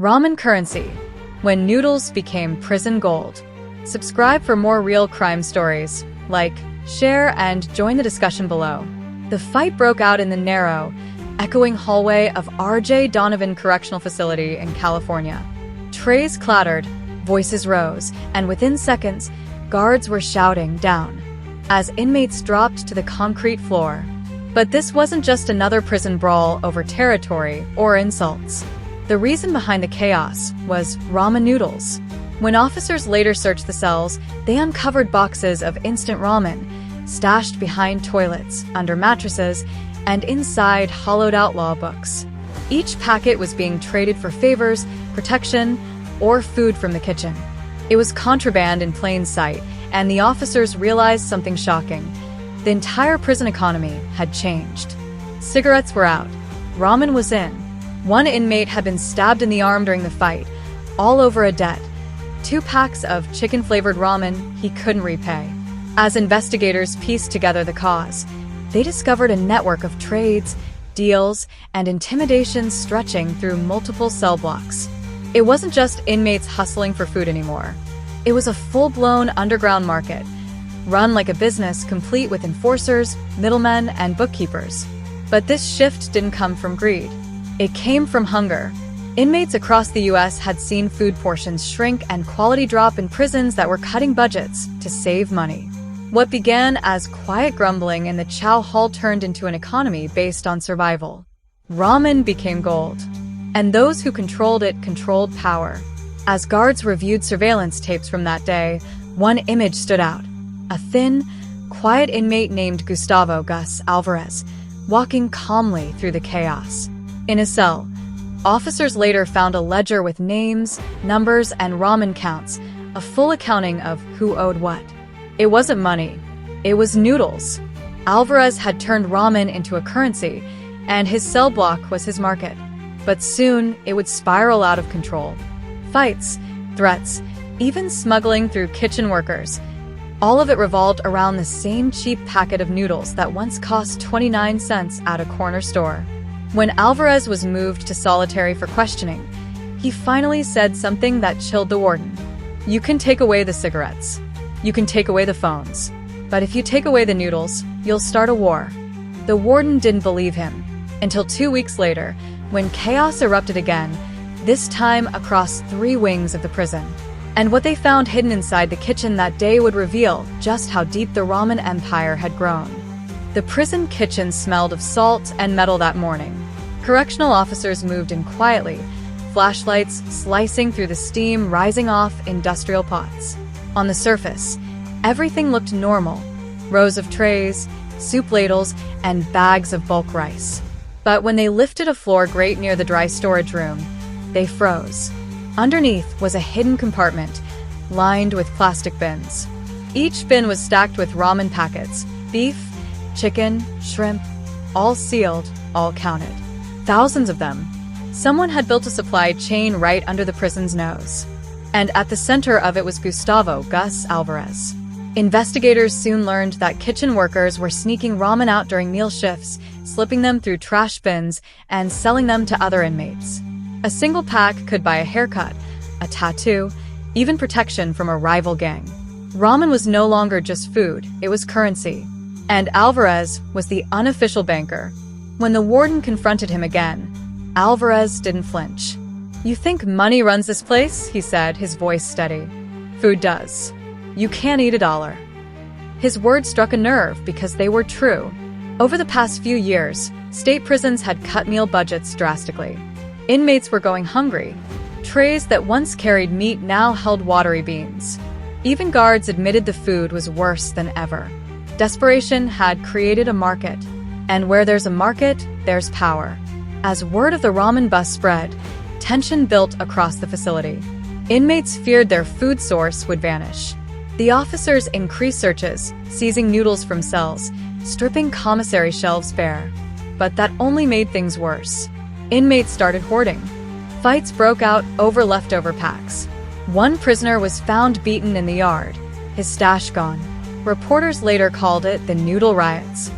Ramen currency, when noodles became prison gold. Subscribe for more real crime stories. Like, share, and join the discussion below. The fight broke out in the narrow, echoing hallway of R.J. Donovan Correctional Facility in California. Trays clattered, voices rose, and within seconds, guards were shouting down as inmates dropped to the concrete floor. But this wasn't just another prison brawl over territory or insults. The reason behind the chaos was ramen noodles. When officers later searched the cells, they uncovered boxes of instant ramen, stashed behind toilets, under mattresses, and inside hollowed-out law books. Each packet was being traded for favors, protection, or food from the kitchen. It was contraband in plain sight, and the officers realized something shocking. The entire prison economy had changed. Cigarettes were out. Ramen was in. One inmate had been stabbed in the arm during the fight, all over a debt. 2 packs of chicken-flavored ramen he couldn't repay. As investigators pieced together the cause, they discovered a network of trades, deals, and intimidation stretching through multiple cell blocks. It wasn't just inmates hustling for food anymore. It was a full-blown underground market, run like a business complete with enforcers, middlemen, and bookkeepers. But this shift didn't come from greed. It came from hunger. Inmates across the U.S. had seen food portions shrink and quality drop in prisons that were cutting budgets to save money. What began as quiet grumbling in the chow hall turned into an economy based on survival. Ramen became gold, and those who controlled it controlled power. As guards reviewed surveillance tapes from that day, one image stood out. A thin, quiet inmate named Gustavo Gus Alvarez, walking calmly through the chaos. In his cell, officers later found a ledger with names, numbers, and ramen counts, a full accounting of who owed what. It wasn't money, it was noodles. Alvarez had turned ramen into a currency, and his cell block was his market. But soon, it would spiral out of control. Fights, threats, even smuggling through kitchen workers. All of it revolved around the same cheap packet of noodles that once cost 29 cents at a corner store. When Alvarez was moved to solitary for questioning, he finally said something that chilled the warden. "You can take away the cigarettes. You can take away the phones. But if you take away the noodles, you'll start a war." The warden didn't believe him, until 2 weeks later, when chaos erupted again, this time across 3 wings of the prison. And what they found hidden inside the kitchen that day would reveal just how deep the ramen empire had grown. The prison kitchen smelled of salt and metal that morning. Correctional officers moved in quietly, flashlights slicing through the steam rising off industrial pots. On the surface, everything looked normal. Rows of trays, soup ladles, and bags of bulk rice. But when they lifted a floor grate near the dry storage room, they froze. Underneath was a hidden compartment, lined with plastic bins. Each bin was stacked with ramen packets, beef, chicken, shrimp, all sealed, all counted. Thousands of them. Someone had built a supply chain right under the prison's nose. And at the center of it was Gustavo Gus Alvarez. Investigators soon learned that kitchen workers were sneaking ramen out during meal shifts, slipping them through trash bins, and selling them to other inmates. A single pack could buy a haircut, a tattoo, even protection from a rival gang. Ramen was no longer just food, it was currency. And Alvarez was the unofficial banker. When the warden confronted him again, Alvarez didn't flinch. "You think money runs this place?" he said, his voice steady. "Food does. You can't eat $1." His words struck a nerve because they were true. Over the past few years, state prisons had cut meal budgets drastically. Inmates were going hungry. Trays that once carried meat now held watery beans. Even guards admitted the food was worse than ever. Desperation had created a market. And where there's a market, there's power. As word of the ramen bust spread, tension built across the facility. Inmates feared their food source would vanish. The officers increased searches, seizing noodles from cells, stripping commissary shelves bare. But that only made things worse. Inmates started hoarding. Fights broke out over leftover packs. One prisoner was found beaten in the yard, his stash gone. Reporters later called it the noodle riots.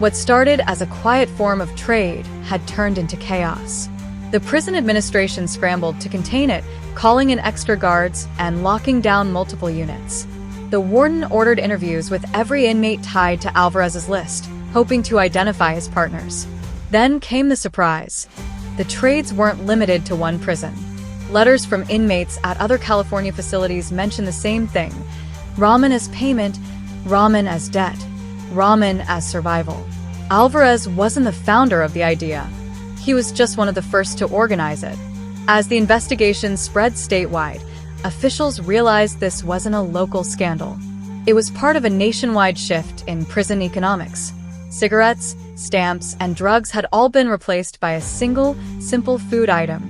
What started as a quiet form of trade had turned into chaos. The prison administration scrambled to contain it, calling in extra guards and locking down multiple units. The warden ordered interviews with every inmate tied to Alvarez's list, hoping to identify his partners. Then came the surprise. The trades weren't limited to one prison. Letters from inmates at other California facilities mention the same thing: ramen as payment, ramen as debt, ramen as survival. Alvarez wasn't the founder of the idea. He was just one of the first to organize it. As the investigation spread statewide, officials realized this wasn't a local scandal. It was part of a nationwide shift in prison economics. Cigarettes, stamps, and drugs had all been replaced by a single, simple food item.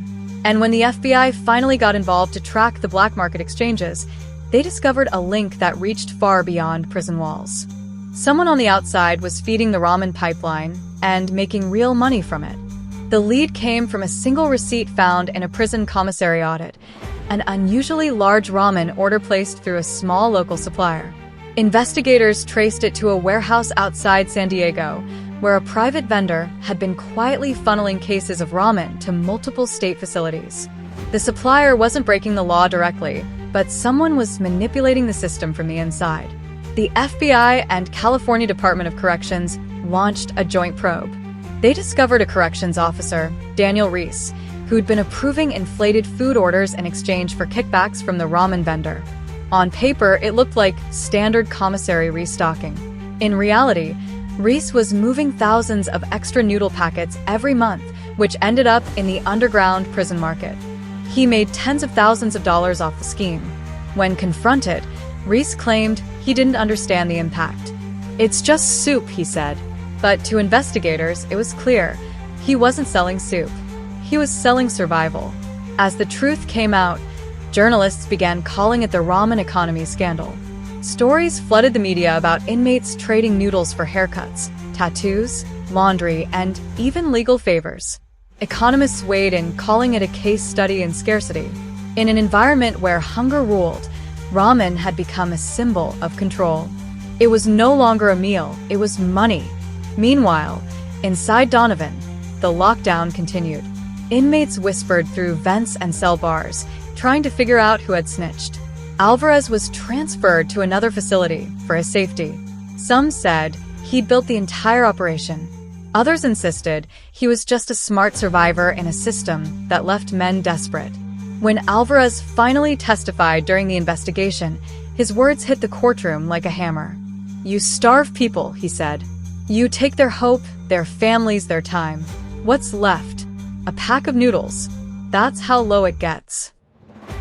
And when the FBI finally got involved to track the black market exchanges, they discovered a link that reached far beyond prison walls. Someone on the outside was feeding the ramen pipeline and making real money from it. The lead came from a single receipt found in a prison commissary audit, an unusually large ramen order placed through a small local supplier. Investigators traced it to a warehouse outside San Diego, where a private vendor had been quietly funneling cases of ramen to multiple state facilities. The supplier wasn't breaking the law directly, but someone was manipulating the system from the inside. The FBI and California Department of Corrections launched a joint probe. They discovered a corrections officer, Daniel Reese, who'd been approving inflated food orders in exchange for kickbacks from the ramen vendor. On paper, it looked like standard commissary restocking. In reality, Reese was moving thousands of extra noodle packets every month, which ended up in the underground prison market. He made tens of thousands of dollars off the scheme. When confronted, Reese claimed he didn't understand the impact. "It's just soup," he said. But to investigators, it was clear he wasn't selling soup. He was selling survival. As the truth came out, journalists began calling it the ramen economy scandal. Stories flooded the media about inmates trading noodles for haircuts, tattoos, laundry, and even legal favors. Economists weighed in, calling it a case study in scarcity. In an environment where hunger ruled, ramen had become a symbol of control. It was no longer a meal, it was money. Meanwhile, inside Donovan, the lockdown continued. Inmates whispered through vents and cell bars, trying to figure out who had snitched. Alvarez was transferred to another facility for his safety. Some said he'd built the entire operation. Others insisted he was just a smart survivor in a system that left men desperate. When Alvarez finally testified during the investigation, his words hit the courtroom like a hammer. "You starve people," he said. "You take their hope, their families, their time. What's left? A pack of noodles. That's how low it gets."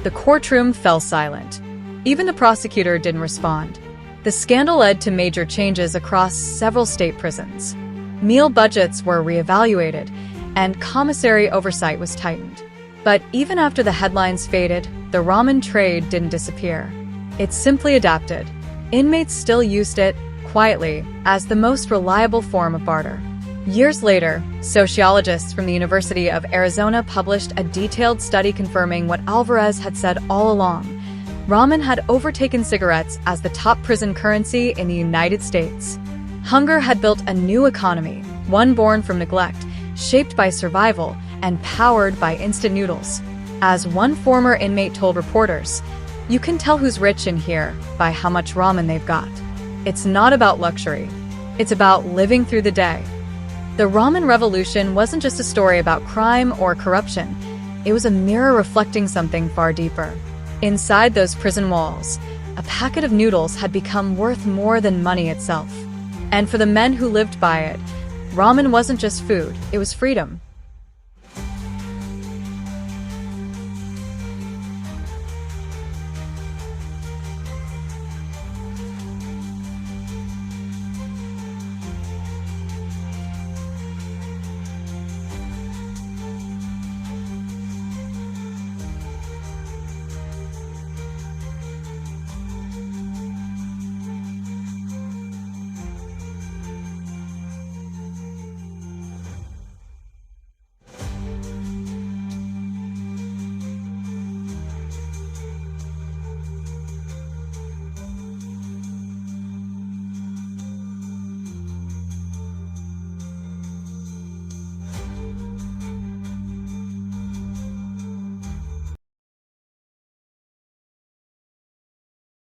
The courtroom fell silent. Even the prosecutor didn't respond. The scandal led to major changes across several state prisons. Meal budgets were reevaluated, and commissary oversight was tightened. But even after the headlines faded, the ramen trade didn't disappear. It simply adapted. Inmates still used it, quietly, as the most reliable form of barter. Years later, sociologists from the University of Arizona published a detailed study confirming what Alvarez had said all along. Ramen had overtaken cigarettes as the top prison currency in the United States. Hunger had built a new economy, one born from neglect, shaped by survival, and powered by instant noodles. As one former inmate told reporters, "You can tell who's rich in here by how much ramen they've got. It's not about luxury. It's about living through the day." The ramen revolution wasn't just a story about crime or corruption. It was a mirror reflecting something far deeper. Inside those prison walls, a packet of noodles had become worth more than money itself. And for the men who lived by it, ramen wasn't just food, it was freedom.